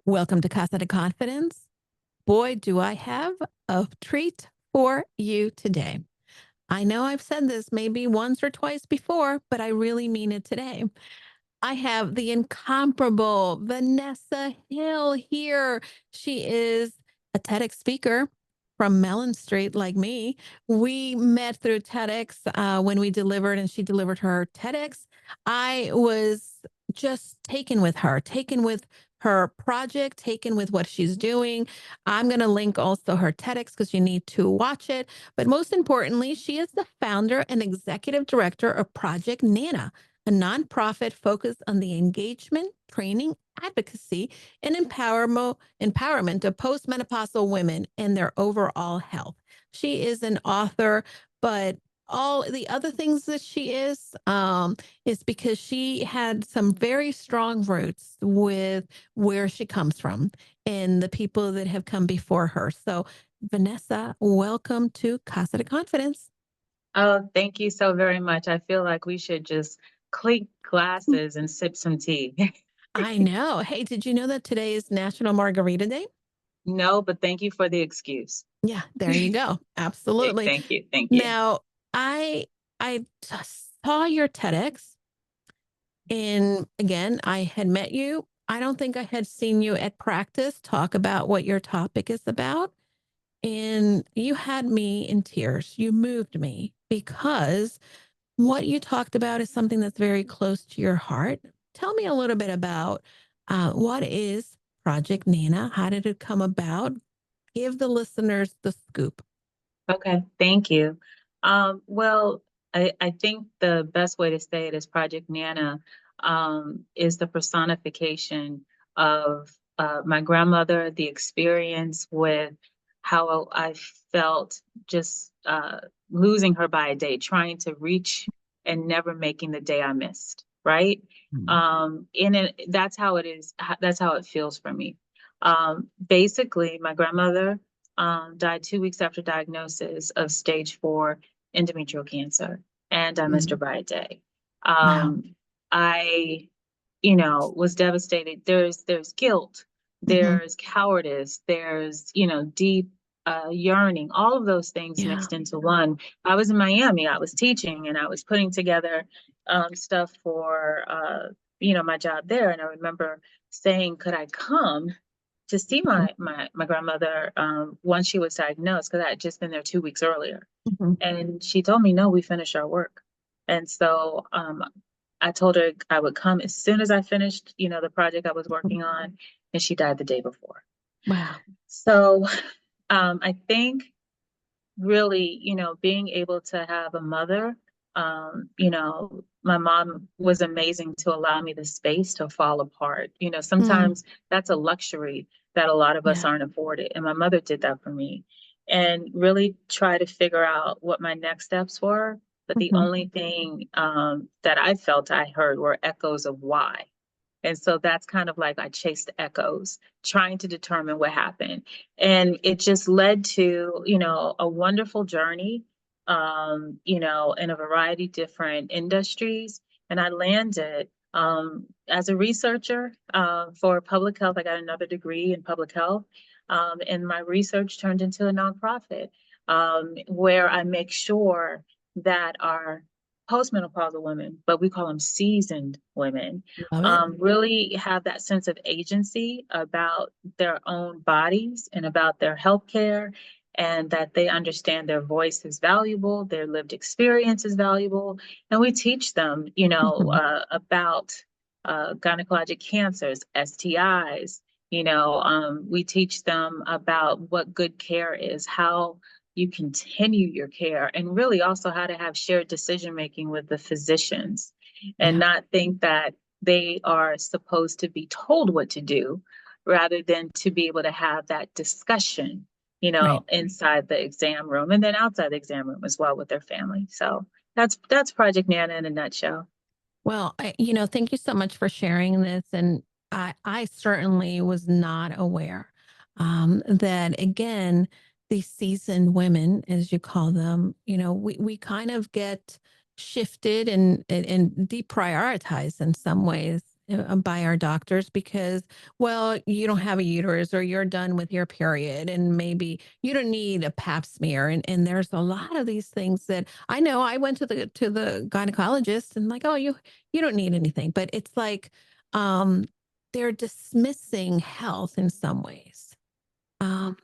Welcome to Casa de Confidence. Boy, do I have a treat for you today. I know I've said this maybe once or twice before, but I really mean it today. I have the incomparable Vanessa Hill here. She is a TEDx speaker from Mellon Street, like me. We met through TEDx when we delivered, and she delivered her TEDx. I was just taken with her, taken with her project, taken with what she's doing. I'm going to link also her TEDx because you need to watch it. But most importantly, she is the founder and executive director of Project Nana, a nonprofit focused on the engagement, training, advocacy, and empowerment of postmenopausal women and their overall health. She is an author, but all the other things that she is because she had some very strong roots with where she comes from and the people that have come before her. So, Vanessa, welcome to Casa de Confidence. Oh, thank you so very much. I feel like we should just clink glasses and sip some tea. I know. Hey, did you know that today is National Margarita Day? No, but thank you for the excuse. Yeah, there you go. Absolutely. Thank you. Thank you. Now, I just saw your TEDx, and again, I had met you. I don't think I had seen you at practice talk about what your topic is about. And you had me in tears. You moved me because what you talked about is something that's very close to your heart. Tell me a little bit about what is Project Nana? How did it come about? Give the listeners the scoop. Okay, thank you. Well, I think the best way to say it is Project Nana is the personification of my grandmother, the experience with how I felt just losing her by a day, trying to reach and never making the day I missed, right? Mhm. In it, that's how it is. That's how it feels for me. Basically, my grandmother died 2 weeks after diagnosis of stage 4 endometrial cancer, and I missed her Mhm. by a day. Wow. I, was devastated. There's guilt, Hmm. there's cowardice, there's deep yearning, all of those things Yeah. mixed into one. I was in Miami. I was teaching, and I was putting together stuff for my job there, and I remember saying, "Could I come to see my grandmother once she was diagnosed, because I had just been there 2 weeks earlier?" Mhm. And she told me, "No, we finished our work." And so I told her I would come as soon as I finished, the project I was working on, and she died the day before. Wow. So I think really, being able to have a mother, my mom was amazing to allow me the space to fall apart. Mm. Sometimes that's a luxury that a lot of us Yeah. aren't afforded. And my mother did that for me, and really try to figure out what my next steps were. But the Hmm. only thing that I felt I heard were echoes of why. And so that's kind of like I chased echoes, trying to determine what happened. And it just led to, a wonderful journey, in a variety of different industries. And I landed as a researcher for public health. I got another degree in public health. And my research turned into a nonprofit where I make sure that our postmenopausal women, but we call them seasoned women, Love it. really have that sense of agency about their own bodies and about their health care, and that they understand their voice is valuable, their lived experience is valuable. And we teach them, Hmm. about gynecologic cancers, STIs. We teach them about what good care is, how you continue your care, and really also how to have shared decision making with the physicians, and Yeah. not think that they are supposed to be told what to do, rather than to be able to have that discussion, Right. inside the exam room and then outside the exam room as well with their family. So that's Project Nana in a nutshell. Well, thank you so much for sharing this. And I certainly was not aware that, again, these seasoned women, as you call them, we kind of get shifted and deprioritized in some ways by our doctors because, well, you don't have a uterus or you're done with your period and maybe you don't need a pap smear. And there's a lot of these things that I know. I went to the gynecologist and like, oh, you don't need anything. But it's like um, they're dismissing health in some ways. Um,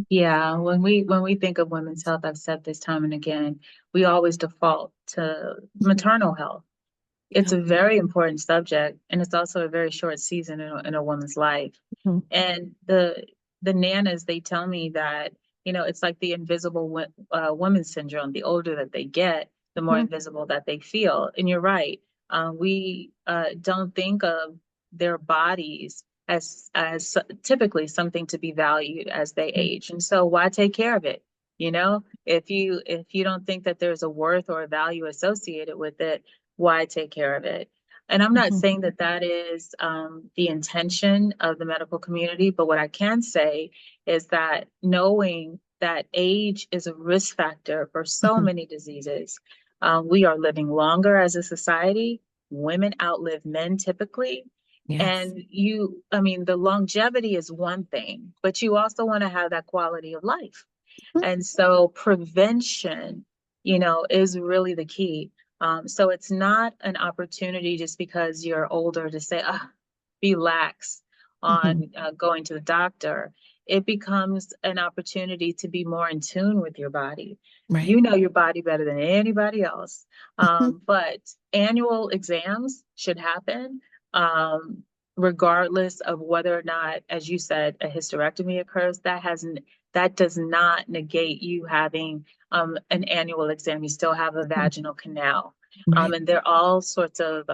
Yeah, when we think of women's health, I've said this time and again, we always default to maternal health. It's yeah. a very important subject, and it's also a very short season in a woman's life. Mhm. And the nanas, they tell me that, it's like the invisible woman syndrome. The older that they get, the more Mhm. invisible that they feel. And you're right. We don't think of their bodies as typically something to be valued as they age. And so why take care of it? If you don't think that there's a worth or a value associated with it, why take care of it? And I'm not Mhm. saying that that is the intention of the medical community, but what I can say is that knowing that age is a risk factor for so Mhm. many diseases, we are living longer as a society. Women outlive men typically. Yes. And I mean, the longevity is one thing, but you also want to have that quality of life. Mhm. And so prevention, is really the key. So it's not an opportunity just because you're older to say, be lax Mhm. on going to the doctor. It becomes an opportunity to be more in tune with your body. Right. You know your body better than anybody else. Mhm. But annual exams should happen. Um, Regardless of whether or not, as you said, a hysterectomy occurs, that does not negate you having an annual exam. You still have a Mhm. vaginal canal. Right. And there are all sorts of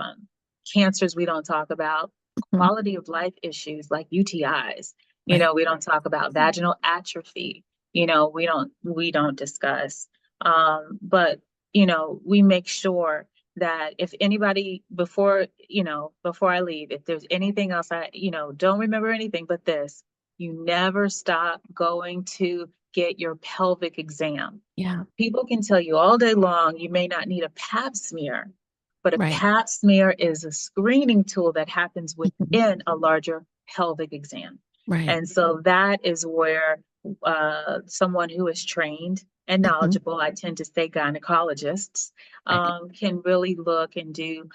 cancers we don't talk about, Mhm. quality of life issues like UTIs. Right. We don't talk about vaginal atrophy. We don't discuss. But we make sure that if anybody before I leave, if there's anything else don't remember anything but this, you never stop going to get your pelvic exam. Yeah. People can tell you all day long you may not need a pap smear, but a Right. pap smear is a screening tool that happens Mhm. within a larger pelvic exam. Right. And so that is where someone who is trained and Mhm. knowledgeable, I tend to say gynecologists, Right. can really look and do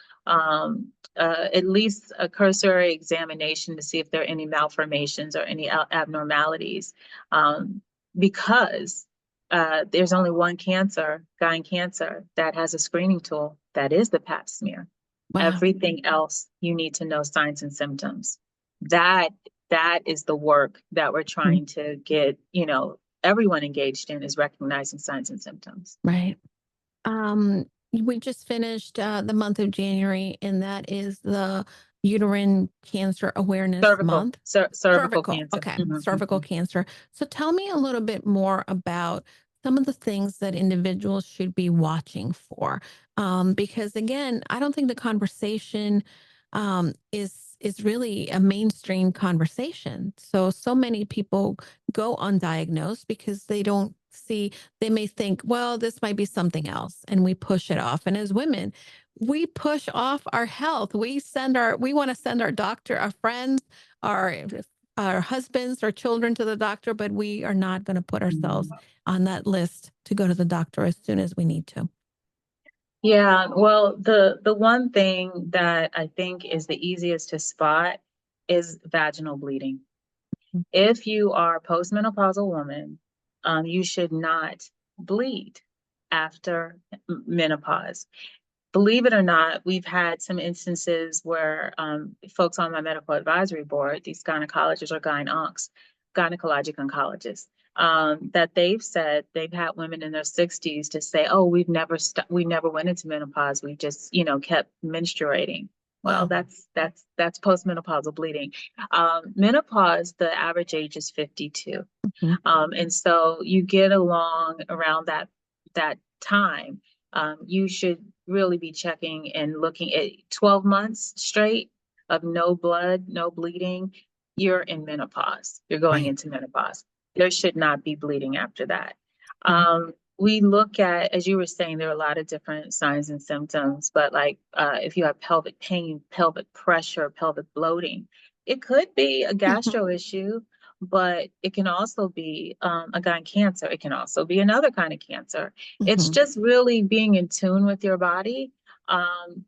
at least a cursory examination to see if there are any malformations or any abnormalities. Um, because there's only one gyn cancer, that has a screening tool that is the pap smear. Wow. Everything else, you need to know signs and symptoms. That that is the work that we're Mhm. trying to get, everyone engaged in, is recognizing signs and symptoms. Right. We just finished the month of January, and that is the Uterine Cancer Awareness Month. Cervical Cervical. cancer. Okay. Mhm, Cervical mhm. cancer. So tell me a little bit more about some of the things that individuals should be watching for. Because again, I don't think the conversation is really a mainstream conversation. So many people go undiagnosed because they don't see, they may think, well, this might be something else, and we push it off. And as women, we push off our health. We want to send our doctor, our friends, our our husbands or children to the doctor, but we are not going to put ourselves on that list to go to the doctor as soon as we need to. Yeah, well, the one thing that I think is the easiest to spot is vaginal bleeding. If you are a postmenopausal woman, you should not bleed after menopause. Believe it or not, we've had some instances where folks on my medical advisory board, these gynecologists or gynecologic oncologists, that they've said they've had women in their 60s to say, "Oh, we never went into menopause. We just, kept menstruating." Well, Wow. that's postmenopausal bleeding. Menopause, the average age is 52. Mhm. And so you get along around that time. You should really be checking and looking at 12 months straight of no blood, no bleeding. You're in menopause. You're going Right. into menopause. There should not be bleeding after that. Mhm. we look at, as you were saying, there are a lot of different signs and symptoms, but like if you have pelvic pain, pelvic pressure, pelvic bloating, it could be a Mhm, gastro issue, but it can also be a gyn cancer. It can also be another kind of cancer. It's mhm, just really being in tune with your body.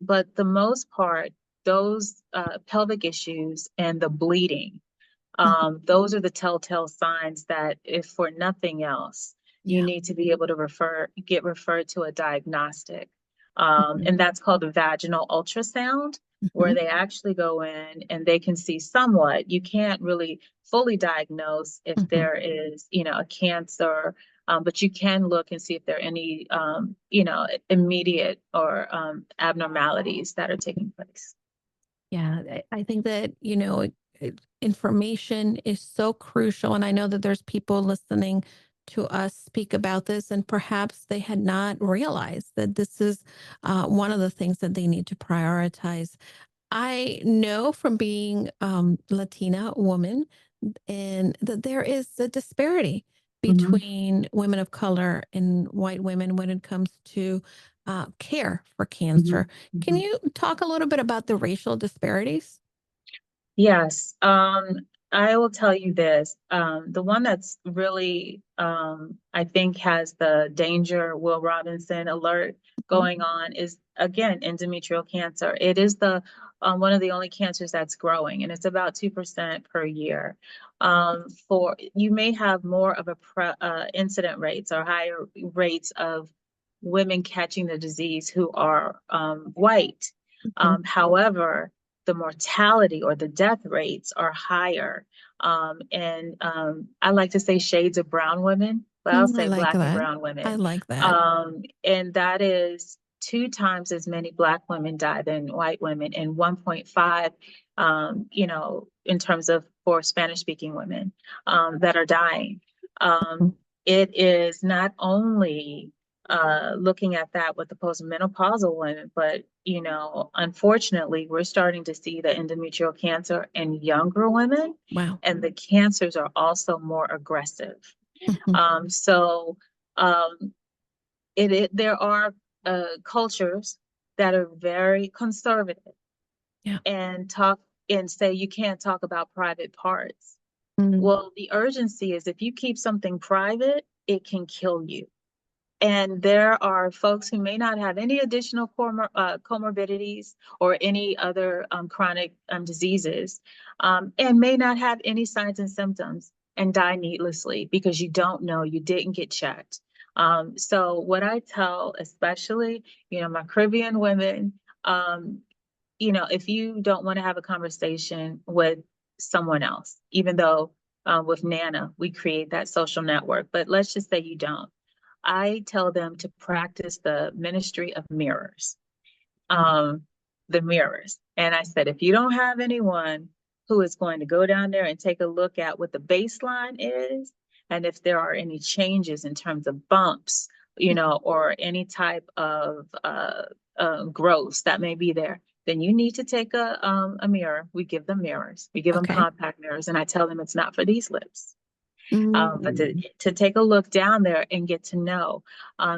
But the most part, those pelvic issues and the bleeding, mhm. those are the telltale signs that if for nothing else, you Yeah. need to be able to get referred to a diagnostic. Mhm, And that's called a vaginal ultrasound, where mhm, they actually go in and they can see somewhat. You can't really fully diagnose if mhm. there is, a cancer, but you can look and see if there are any, immediate or abnormalities that are taking place. Yeah, I think that, information is so crucial. And I know that there's people listening to us speak about this, and perhaps they had not realized that this is one of the things that they need to prioritize. I know from being Latina woman and that there is a disparity Mhm, between women of color and white women when it comes to care for cancer. mhm, Can mhm. you talk a little bit about the racial disparities? Yes, I will tell you this. The one that's really, I think, has the danger Will Robinson alert Mhm. going on is again endometrial cancer. It is the one of the only cancers that's growing, and it's about 2% per year. For you may have more of a incident rates or higher rates of women catching the disease who are white. Mhm. However, the mortality or the death rates are higher. And I like to say shades of brown women, but I'll I say like black and that. brown I women. like that. And that is two times as many black women die than white women, and 1.5, in terms of for Spanish speaking women that are dying. Um, Mhm. it is not only looking at that with the postmenopausal women, but unfortunately, we're starting to see the endometrial cancer in younger women, Wow. and the cancers are also more aggressive. Mhm. So there are cultures that are very conservative Yeah. and talk and say you can't talk about private parts. Mm. Well, the urgency is if you keep something private, it can kill you. And there are folks who may not have any additional comorbidities or any other chronic diseases, and may not have any signs and symptoms and die needlessly because you don't know, you didn't get checked. So what I tell, especially, my Caribbean women, um, if you don't want to have a conversation with someone else, even though with Nana, we create that social network, but let's just say you don't. I tell them to practice the ministry of mirrors, um, the mirrors. And I said, if you don't have anyone who is going to go down there and take a look at what the baseline is, and if there are any changes in terms of bumps, or any type of growths that may be there, then you need to take a mirror. We give them mirrors. We give them Okay. compact mirrors, and I tell them it's not for these lips. But Mm. to take a look down there and get to know,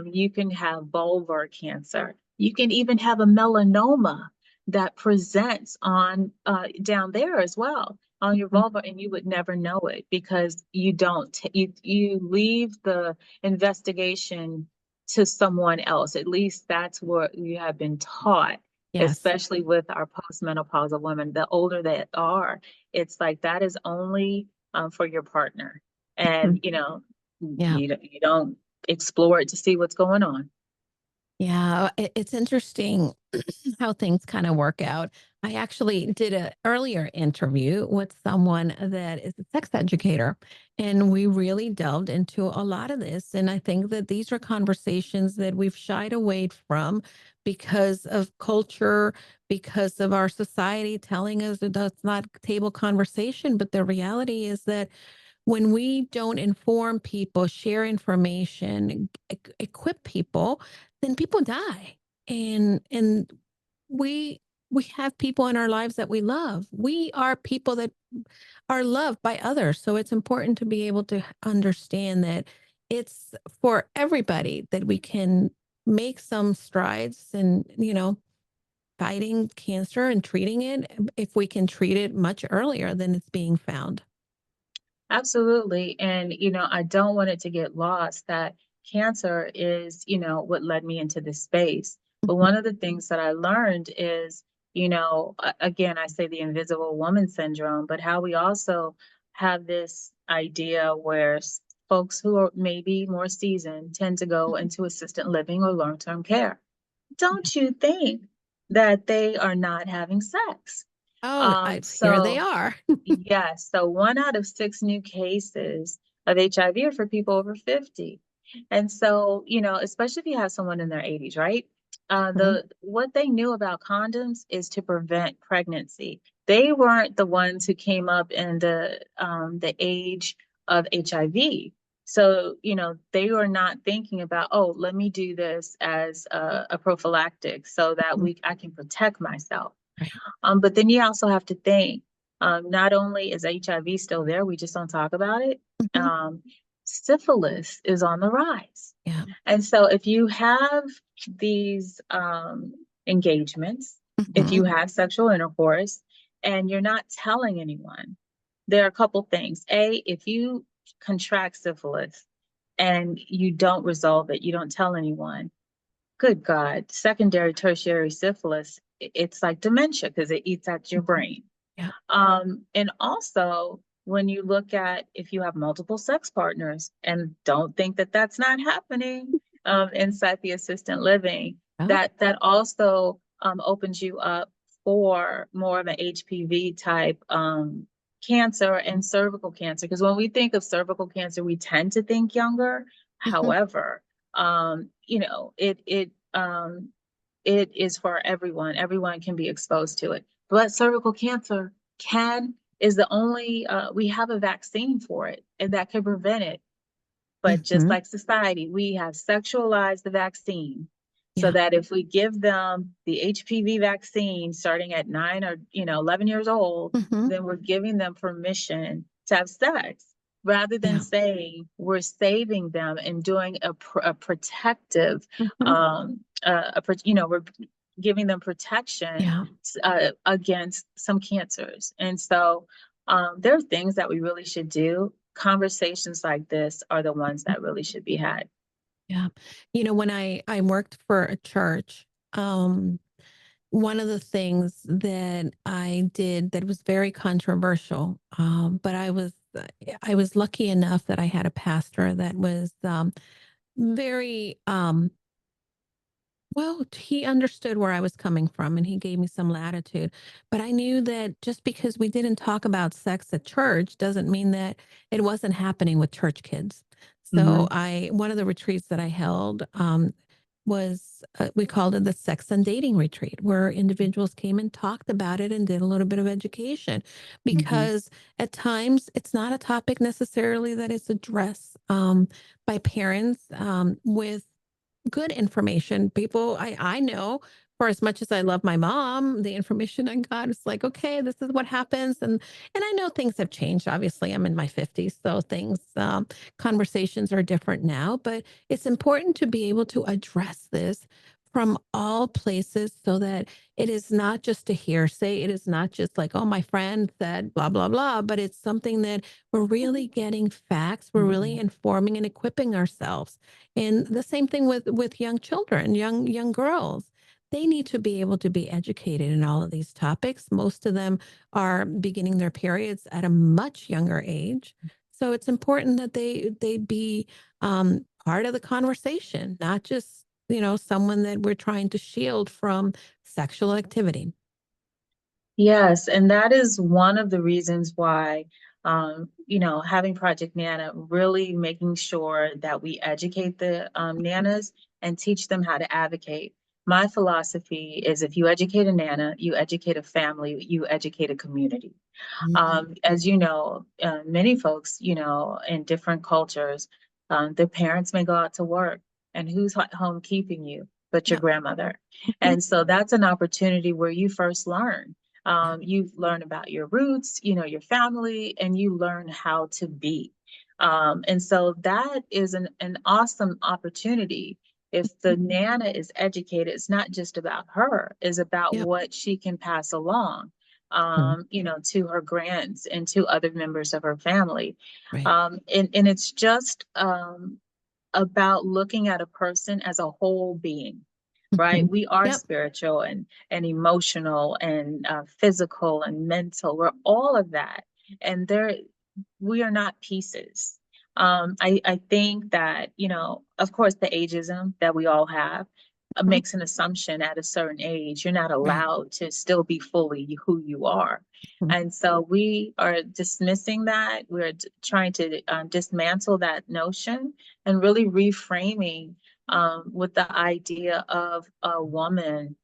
you can have vulvar cancer. You can even have a melanoma that presents on down there as well on your Mhm. vulva, and you would never know it because you don't you leave the investigation to someone else. At least that's what you have been taught, Yes. especially with our postmenopausal women. The older they are, it's like that is only for your partner, Mhm. and Yeah. you don't explore it to see what's going on. Yeah, it's interesting how things kind of work out. I actually did an earlier interview with someone that is a sex educator, and we really delved into a lot of this. And I think that these are conversations that we've shied away from because of culture, because of our society telling us that that's not table conversation. But the reality is that when we don't inform people, share information, equip people, then people die. And we we have people in our lives that we love. We are people that are loved by others. So it's important to be able to understand that it's for everybody that we can make some strides and, fighting cancer and treating it if we can treat it much earlier than it's being found. Absolutely. And, I don't want it to get lost that cancer is, what led me into this space. But Mhm, one of the things that I learned is, again, I say the invisible woman syndrome, but how we also have this idea where folks who are maybe more seasoned tend to go mhm, into assisted living or long-term care. yeah. Don't you think that they are not having sex? Oh, here they So are. yes, so 1 out of 6 new cases of HIV are for people over 50. And so, especially if you have someone in their 80s, right? Mhm, What they knew about condoms is to prevent pregnancy. They weren't the ones who came up in the age of HIV. So, they were not thinking about, oh, let me do this as a prophylactic so that mhm, I can protect myself. right. But then you also have to think, not only is HIV still there, we just don't talk about it. Mhm, Um, Syphilis is on the rise. yeah. And so if you have these engagements, if Mhm, you have sexual intercourse and you're not telling anyone, there are a couple things. A, if you contract syphilis and you don't resolve it, you don't tell anyone, good God, secondary, tertiary syphilis, it's like dementia because it eats at your mhm, brain. yeah. And also, when you look at if you have multiple sex partners and don't think that that's not happening inside the assistant living, Oh, that also opens you up for more of an HPV type cancer and cervical cancer. Because when we think of cervical cancer, we tend to think younger. mhm, However, it is for everyone. Everyone can be exposed to it. But cervical cancer can is the only we have a vaccine for it and that can prevent it. But just mhm, like society, we have sexualized the vaccine so yeah. that if we give them the HPV vaccine starting at 9 or 11 years old, Mhm, then we're giving them permission to have sex rather than yeah. saying we're saving them and doing a protective Mhm, we're giving them protection yeah. against some cancers. And so there are things that we really should do. Conversations like this are the ones that really should be had. Yeah. When I worked for a church, one of the things that I did that was very controversial, but I was lucky enough that I had a pastor that was very well, he understood where I was coming from and he gave me some latitude. But I knew that just because we didn't talk about sex at church doesn't mean that it wasn't happening with church kids. So Hmm. one of the retreats that I held was, we called it the sex and dating retreat, where individuals came and talked about it and did a little bit of education. Hmm. Because at times it's not a topic necessarily that is addressed by parents with good information. People I know, for as much as I love my mom, the information I got is like, okay, this is what happens. And I know things have changed. Obviously, I'm in my 50s, so things conversations are different now, but it's important to be able to address this from all places so that it is not just a hearsay. It is not just like, oh, my friend said blah, blah, blah, but it's something that we're really getting facts. We're really Hmm. informing and equipping ourselves, and the same thing with young children, young girls. They need to be able to be educated in all of these topics. Most of them are beginning their periods at a much younger age. So it's important that they be part of the conversation, not just, someone that we're trying to shield from sexual activity. Yes, and that is one of the reasons why, having Project Nana, really making sure that we educate the Nanas and teach them how to advocate. My philosophy is if you educate a Nana, you educate a family, you educate a community. Mhm. As you know, many folks, in different cultures, their parents may go out to work, and who's home keeping you but your Yeah. grandmother? Mhm. And so that's an opportunity where you first learn. Yeah. You learn about your roots, your family, and you learn how to be. And so that is an awesome opportunity. If the Nana is educated, it's not just about her, it's about Yep. what she can pass along, Mm. to her grands and to other members of her family. Right. And it's just about looking at a person as a whole being, right? Mhm. We are Yep. spiritual and emotional and physical and mental. We're all of that, and we are not pieces. I think that, of course, the ageism that we all have Mhm. makes an assumption at a certain age. You're not Right. allowed to still be fully who you are. Mhm. And so we are dismissing that. We're trying to dismantle that notion and really reframing with the idea of a woman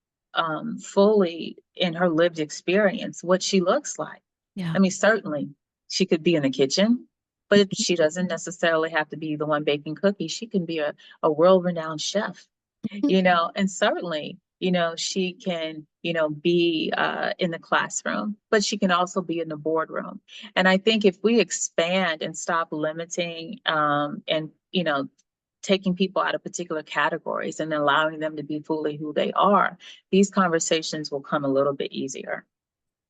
fully in her lived experience, what she looks like. Yeah. I mean, certainly she could be in the kitchen, but she doesn't necessarily have to be the one baking cookies. She can be a world-renowned chef, Mhm. and certainly, she can, be in the classroom, but she can also be in the boardroom. And I think if we expand and stop limiting and, taking people out of particular categories and allowing them to be fully who they are, these conversations will come a little bit easier.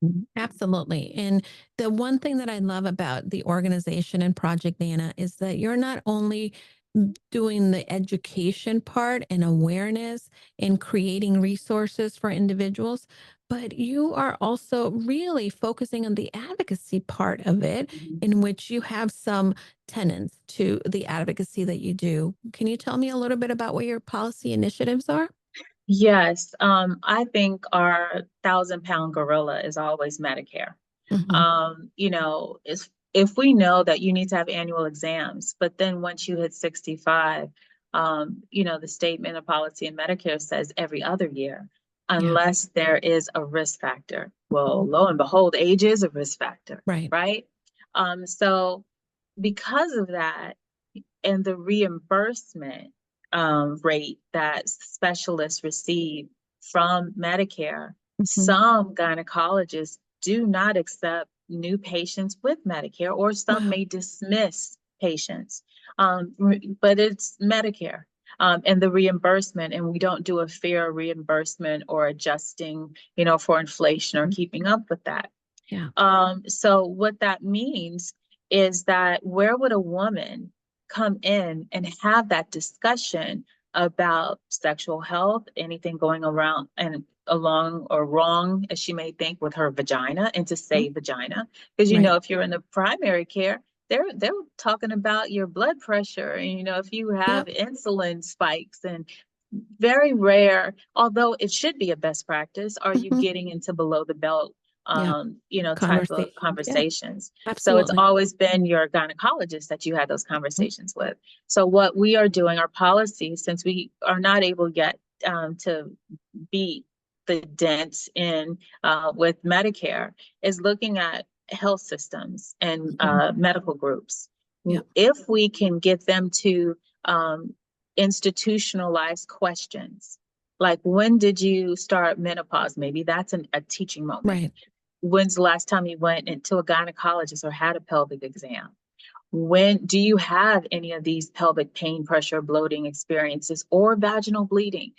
Mhm. Absolutely. And the one thing that I love about the organization and Project Nana is that you're not only doing the education part and awareness and creating resources for individuals, but you are also really focusing on the advocacy part of it, Mhm. in which you have some tenets to the advocacy that you do. Can you tell me a little bit about what your policy initiatives are? Yes, I think our 1,000-pound gorilla is always Medicare. Hmm. If we know that you need to have annual exams, but then once you hit 65, the state policy in Medicare says every other year, Yeah. unless there is a risk factor. Well, Mhm. lo and behold, age is a risk factor, Right. right? So because of that, and the reimbursement rate that specialists receive from Medicare, Hmm. some gynecologists do not accept new patients with Medicare, or some Wow. may dismiss patients. But it's Medicare. And the reimbursement, and we don't do a fair reimbursement or adjusting, for inflation or Mhm. keeping up with that. Yeah. So what that means is that where would a woman come in and have that discussion about sexual health, anything going around and along or wrong as she may think with her vagina, and to Mhm. say vagina, because Right. if you're in the primary care, they're talking about your blood pressure, and if you have Yep. insulin spikes, and very rare, although it should be a best practice, are you Mhm. getting into below the belt Yep. type of Conversations. Yeah. conversations. So it's Absolutely. always been your gynecologist that you had those conversations with. So what we are doing, our policy, since we are not able yet to beat the dent in with Medicare, is looking at health systems and Mhm. medical groups. Yep. If we can get them to institutionalize questions, like when did you start menopause? Maybe that's a teaching moment. Right. When's the last time you went into a gynecologist or had a pelvic exam? When do you have any of these pelvic pain, pressure, bloating experiences, or vaginal bleeding?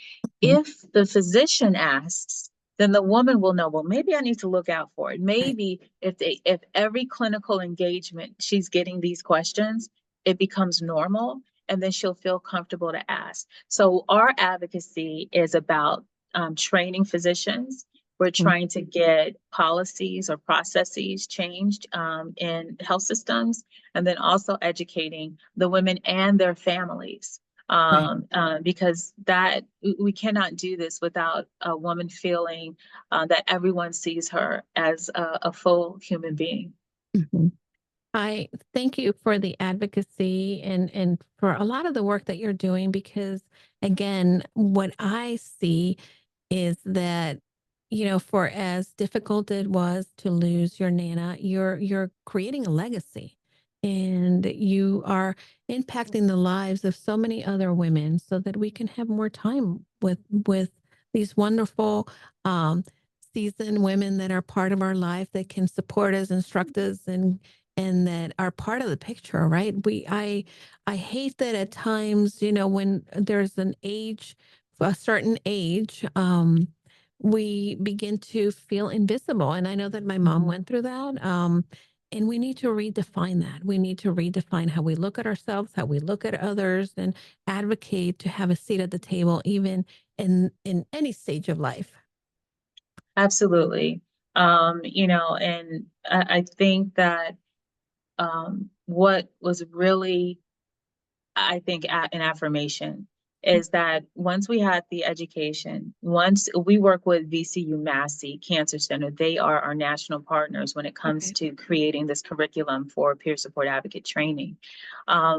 Mhm. If the physician asks, then the woman will know, well, maybe I need to look out for it. Right. Maybe if every clinical engagement she's getting these questions, it becomes normal, and then she'll feel comfortable to ask. So our advocacy is about training physicians. We're Mhm. trying to get policies or processes changed in health systems, and then also educating the women and their families, Right. because that we cannot do this without a woman feeling that everyone sees her as a full human being. Mhm. I thank you for the advocacy and for a lot of the work that you're doing, because again, what I see is that, for as difficult it was to lose your nana, you're creating a legacy, and you are impacting the lives of so many other women so that we can have more time with these wonderful um seasoned women that are part of our life, that can support us, instruct us, and and that are part of the picture, right? I hate that at times, when there's an age, a certain age, we begin to feel invisible. And I know that my mom went through that. And we need to redefine that. We need to redefine how we look at ourselves, how we look at others, and advocate to have a seat at the table, even in any stage of life. Absolutely. And I think that what was really, I think, an affirmation is that once we had the education, once we work with VCU Massey Cancer Center, they are our national partners when it comes Okay. to creating this curriculum for peer support advocate training.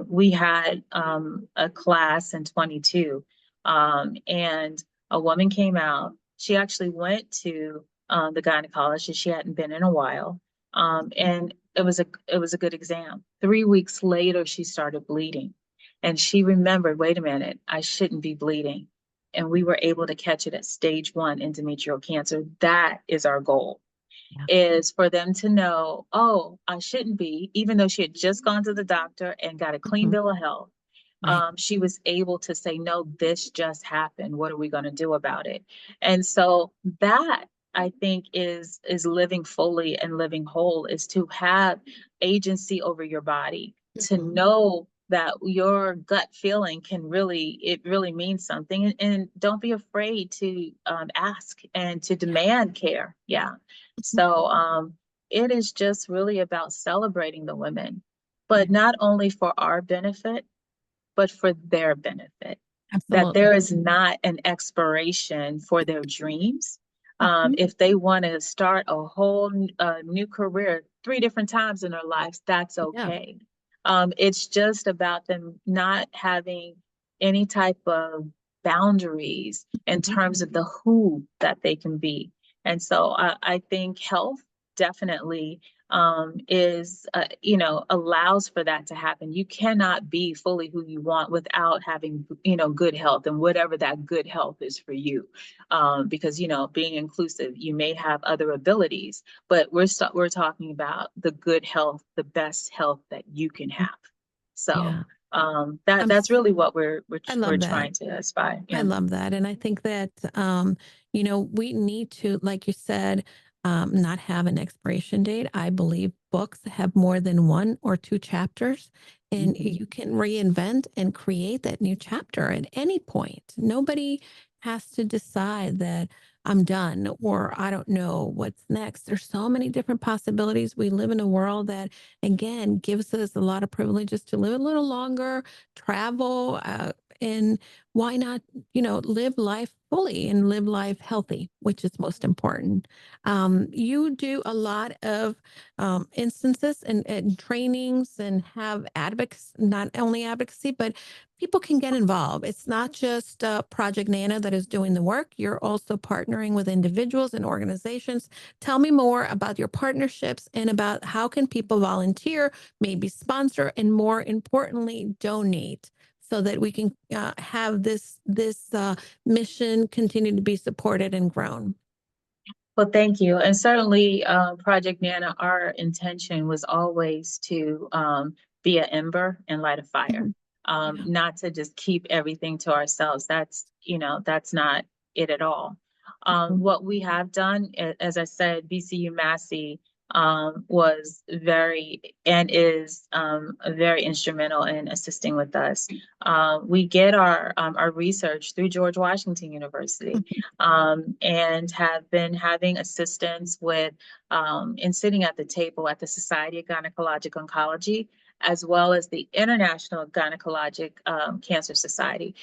We had a class in 22, and a woman came out. She actually went to the gynecologist. She hadn't been in a while. And it was a good exam. 3 weeks later, she started bleeding. And she remembered, wait a minute, I shouldn't be bleeding. And we were able to catch it at stage 1 endometrial cancer. That is our goal, Yeah. is for them to know, oh, I shouldn't be, even though she had just gone to the doctor and got a clean Mhm. bill of health. Right. She was able to say, no, this just happened. What are we going to do about it? And so that, I think, is living fully and living whole, is to have agency over your body, to Mhm. know that your gut feeling it really means something. And don't be afraid to ask and to Yeah. demand care. Yeah. Mhm. So it is just really about celebrating the women, but Right. not only for our benefit, but for their benefit. That Absolutely. there is not an expiration for their dreams. Mhm. If they want to start a whole new career 3 different times in their lives, that's Yeah. okay. It's just about them not having any type of boundaries in Mhm. terms of the who that they can be. And so I think health definitely allows for that to happen. You cannot be fully who you want without having, good health, and whatever that good health is for you. Because, being inclusive, you may have other abilities, but we're talking about the good health, the best health that you can have. So Yeah. that's really what I we're love that. trying to aspire. I Yeah. love that. And I think that, we need to, like you said, not have an expiration date. I believe books have more than one or two chapters, and Mhm. you can reinvent and create that new chapter at any point. Nobody has to decide that I'm done or I don't know what's next. There's so many different possibilities. We live in a world that, again, gives us a lot of privileges to live a little longer, travel, and why not, live life fully and live life healthy, which is most important. You do a lot of instances and trainings and have advocacy, not only advocacy, but people can get involved. It's not just Project Nana that is doing the work. You're also partnering with individuals and organizations. Tell me more about your partnerships and about how can people volunteer, maybe sponsor, and more importantly, donate so that we can have this mission continue to be supported and grown. Well, thank you. And certainly, Project Nana, our intention was always to be an ember and light a fire, Mhm. Yeah. not to just keep everything to ourselves. That's not it at all. Mhm. What we have done, as I said, VCU Massey was very and is very instrumental in assisting with us. We get our research through George Washington University, Mhm. and have been having assistance with and sitting at the table at the Society of Gynecologic Oncology, as well as the International Gynecologic Cancer Society.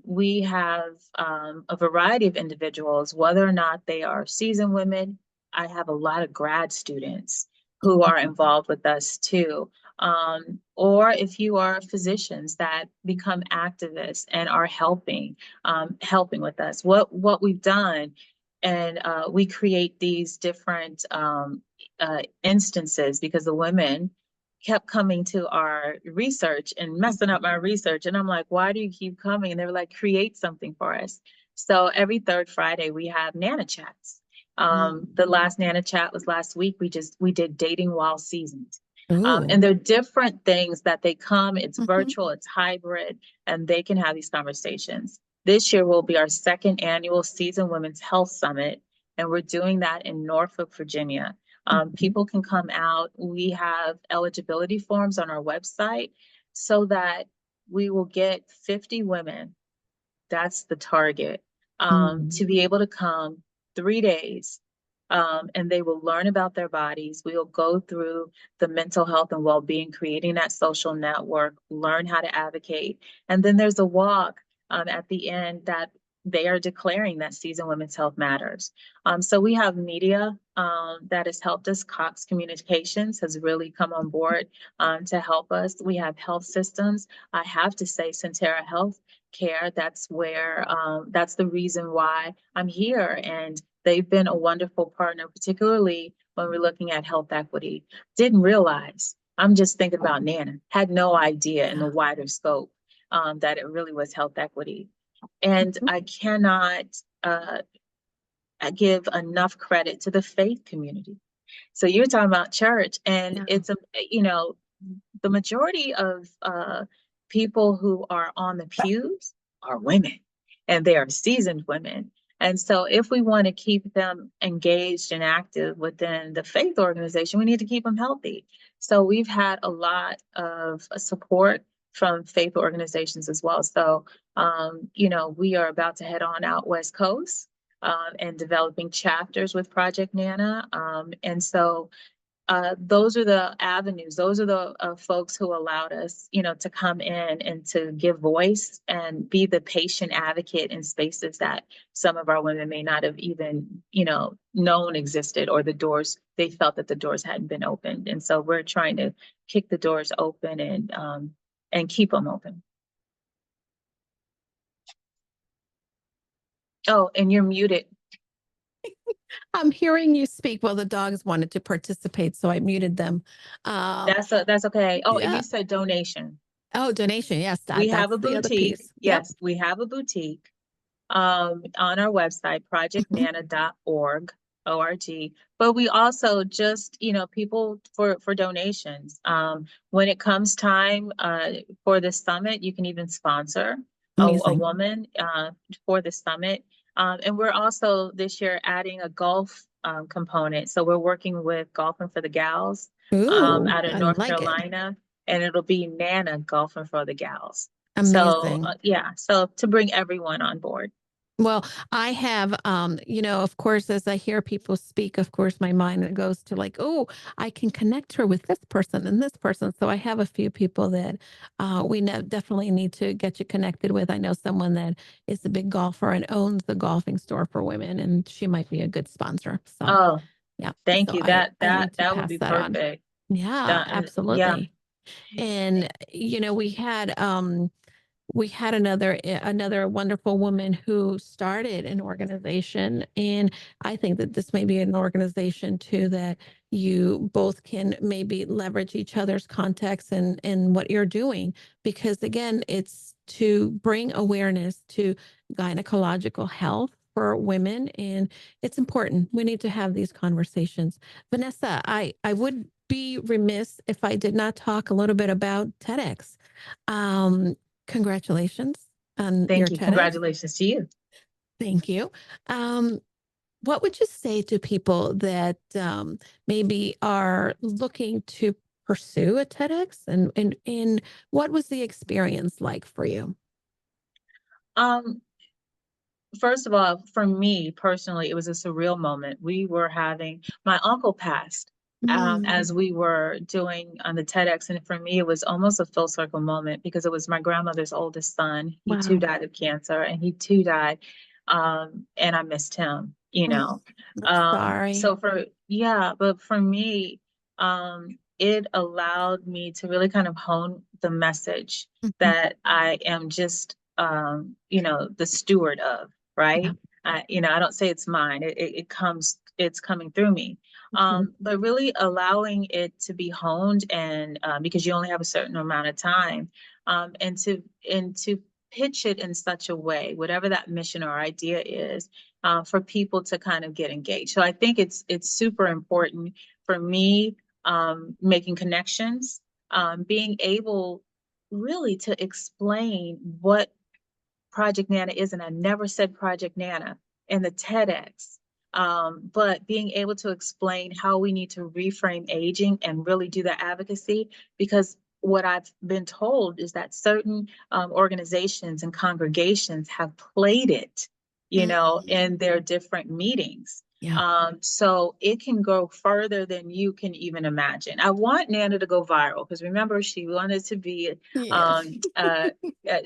We have a variety of individuals, whether or not they are seasoned women. I have a lot of grad students who are involved with us too. Or if you are physicians that become activists and are helping with us. What we've done, and we create these different instances because the women kept coming to our research and messing up my research. And I'm like, why do you keep coming? And they were like, create something for us. So every third Friday we have Nana chats. Mhm. The last Nana chat was last week. We did dating while seasoned. Ooh. And they're different things that they come, it's Hmm. virtual, it's hybrid, and they can have these conversations. This year will be our second annual Seasoned Women's Health Summit, and we're doing that in Norfolk, Virginia. Hmm. People can come out. We have eligibility forms on our website so that we will get 50 women, that's the target, Mm. to be able to come 3 days. And they will learn about their bodies. We will go through the mental health and well-being, creating that social network, learn how to advocate. And then there's a walk at the end that they are declaring that Seasoned Women's Health matters. So we have media that has helped us. Cox Communications has really come on board to help us. We have health systems. I have to say, Centera Health Care, that's the reason why I'm here. And they've been a wonderful partner, particularly when we're looking at health equity. Didn't realize, I'm just thinking about Nana, had no idea in the Yeah. wider scope that it really was health equity. And Mhm. I cannot give enough credit to the faith community. So you're talking about church, and Yeah. it's you know, the majority of people who are on the pews are women, and they are seasoned women. And so, if we want to keep them engaged and active within the faith organization, we need to keep them healthy. So, we've had a lot of support from faith organizations as well. So, we are about to head on out West Coast and developing chapters with Project Nana. And so, those are the avenues. Those are the folks who allowed us, to come in and to give voice and be the patient advocate in spaces that some of our women may not have even, known existed, or the doors, they felt that the doors hadn't been opened. And so we're trying to kick the doors open and keep them open. Oh, and you're muted. I'm hearing you speak. Well, the dogs wanted to participate, so I muted them. Um, That's okay. Oh, and yeah. you said donation. Oh, donation. Yes, We have a that's the other boutique. piece. Yep. Yes, we have a boutique on our website, Mhm. projectnana.org, O-R-G. But we also just, people for donations. When it comes time for the summit, you can even sponsor a Amazing. woman for the summit. And we're also this year adding a golf component. So we're working with Golfing for the Gals Ooh, out of I North like it. Carolina, and it'll be Nana Golfing for the Gals. So Amazing. yeah, so to bring everyone on board. Well, I have, of course, as I hear people speak, of course, my mind goes to like, oh, I can connect her with this person and this person. So I have a few people that we definitely need to get you connected with. I know someone that is a big golfer and owns the golfing store for women, and she might be a good sponsor. So, Oh, yeah. thank So you. I, That I that need to that would pass be that on. perfect. Yeah, That, yeah. absolutely. And, we had another wonderful woman who started an organization, and I think that this may be an organization too that you both can maybe leverage each other's context and what you're doing, because again, it's to bring awareness to gynecological health for women, and it's important. We need to have these conversations. Vanessa, I would be remiss if I did not talk a little bit about TEDx. um Congratulations on your Thank you. TEDx. Congratulations to you. Thank you. Um, what would you say to people that maybe are looking to pursue a TEDx, and what was the experience like for you? Um, First of all, for me personally, it was a surreal moment. We were having my uncle passed Mm, as we were doing on the TEDx, and for me, it was almost a full circle moment because it was my grandmother's oldest son. He too wow. died of cancer, and he too died, and I missed him. Mm, I'm sorry. So but for me, it allowed me to really kind of hone the message Mhm. that I am just, the steward of, Yeah. right? I don't say it's mine. It's coming through me. Mhm. But really allowing it to be honed, and because you only have a certain amount of time, and to pitch it in such a way, whatever that mission or idea is, for people to kind of get engaged. So I think it's super important for me. making connections, being able really to explain what Project Nana is, and I never said Project Nana in the TEDx. But being able to explain how we need to reframe aging and really do the advocacy, because what I've been told is that certain organizations and congregations have played it, Mm. in their different meetings. Yeah. So it can go further than you can even imagine. I want Nana to go viral because remember, she wanted to be Yes. um, uh,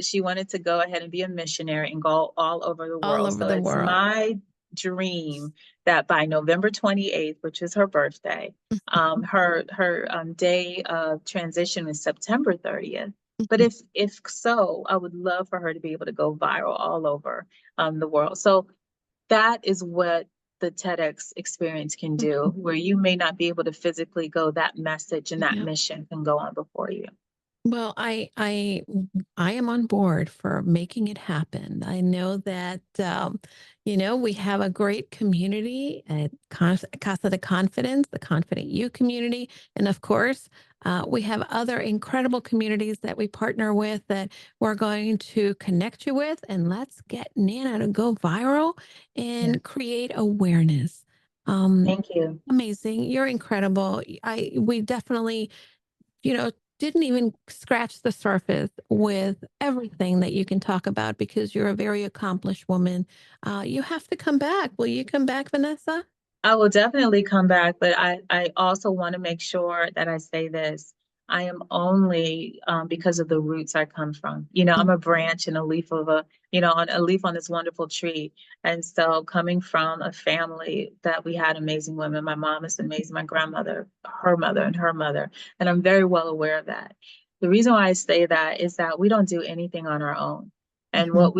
she wanted to go ahead and be a missionary and go all over the All world. over So the it's world. my dream that by November 28th, which is her birthday, her day of transition is September 30th. But if so, I would love for her to be able to go viral all over the world. So that is what the TEDx experience can do, where you may not be able to physically go, that message and that Yeah. mission can go on before you. Well, I am on board for making it happen. I know that we have a great community at Casa de Confidence, the Confident You community, and of course, we have other incredible communities that we partner with that we're going to connect you with, and let's get Nana to go viral Yeah. and create awareness. Um, Thank you. Amazing, you're incredible. We definitely didn't even scratch the surface with everything that you can talk about because you're a very accomplished woman. You have to come back. Will you come back, Vanessa? I will definitely come back, but I also want to make sure that I say this. I am only because of the roots I come from. I'm Mm. a branch and a leaf of a leaf on this wonderful tree. And so coming from a family that we had amazing women, my mom is amazing, my grandmother, her mother, and her mother. And I'm very well aware of that. The reason why I say that is that we don't do anything on our own. And Mhm. what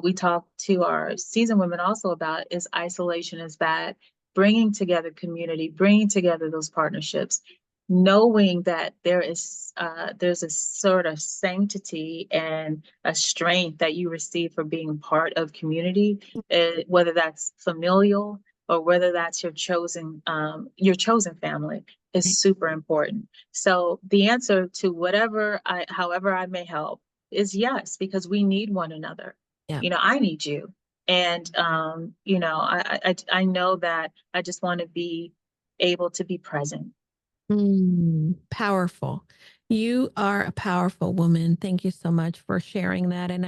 we talk to our seasoned women also about is isolation is bad, bringing together community, bringing together those partnerships, knowing that there's a sort of sanctity and a strength that you receive for being part of community, whether that's familial or whether that's your chosen family is super important. So the answer to however I may help is yes, because we need one another. Yeah. I need you. And I know that I just want to be able to be present. Powerful. You are a powerful woman. Thank you so much for sharing that. And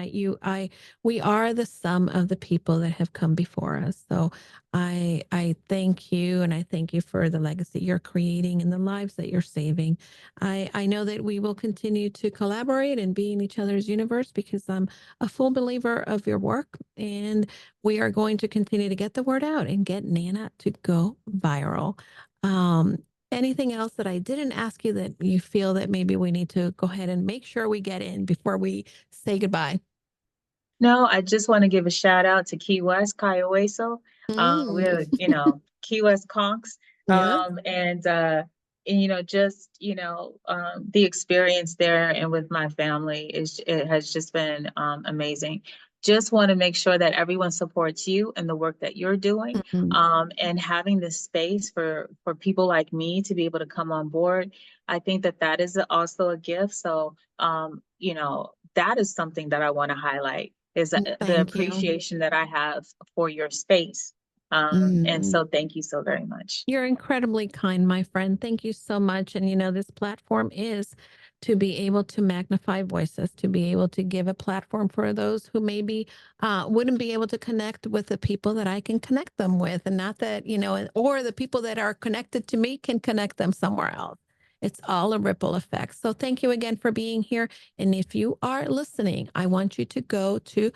we are the sum of the people that have come before us. So I thank you, and I thank you for the legacy you're creating and the lives that you're saving. I know that we will continue to collaborate and be in each other's universe because I'm a full believer of your work, and we are going to continue to get the word out and get Nana to go viral. Um, Anything else that I didn't ask you that you feel that maybe we need to go ahead and make sure we get in before we say goodbye? No, I just want to give a shout out to Key West, Kiowaso. Mm. We're, Key West conks. Yes. Just, the experience there and with my family it has just been amazing. Just want to make sure that everyone supports you and the work that you're doing, Mm. and having this space for people like me to be able to come on board. I think that is also a gift. So, that is something that I want to highlight is the Thank you. appreciation that I have for your space. And Mm. so thank you so very much. You're incredibly kind, my friend. Thank you so much. And this platform is to be able to magnify voices, to be able to give a platform for those who maybe wouldn't be able to connect with the people that I can connect them with. And not that, or the people that are connected to me can connect them somewhere else. It's all a ripple effect. So thank you again for being here. And if you are listening, I want you to go to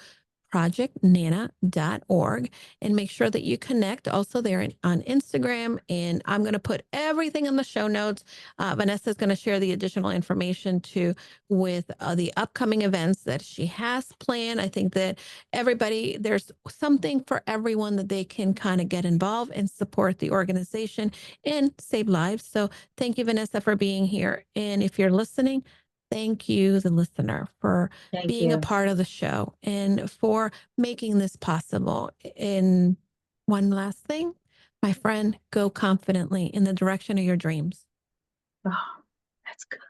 projectnana.org and make sure that you connect also there on Instagram. And I'm going to put everything in the show notes. Vanessa is going to share the additional information too with the upcoming events that she has planned. I think that there's something for everyone that they can kind of get involved and support the organization and save lives. So thank you, Vanessa, for being here. And if you're listening, thank you, the listener, for Thank being a you. part of the show and for making this possible. And one last thing, My friend, go confidently in the direction of your dreams. Oh, that's good.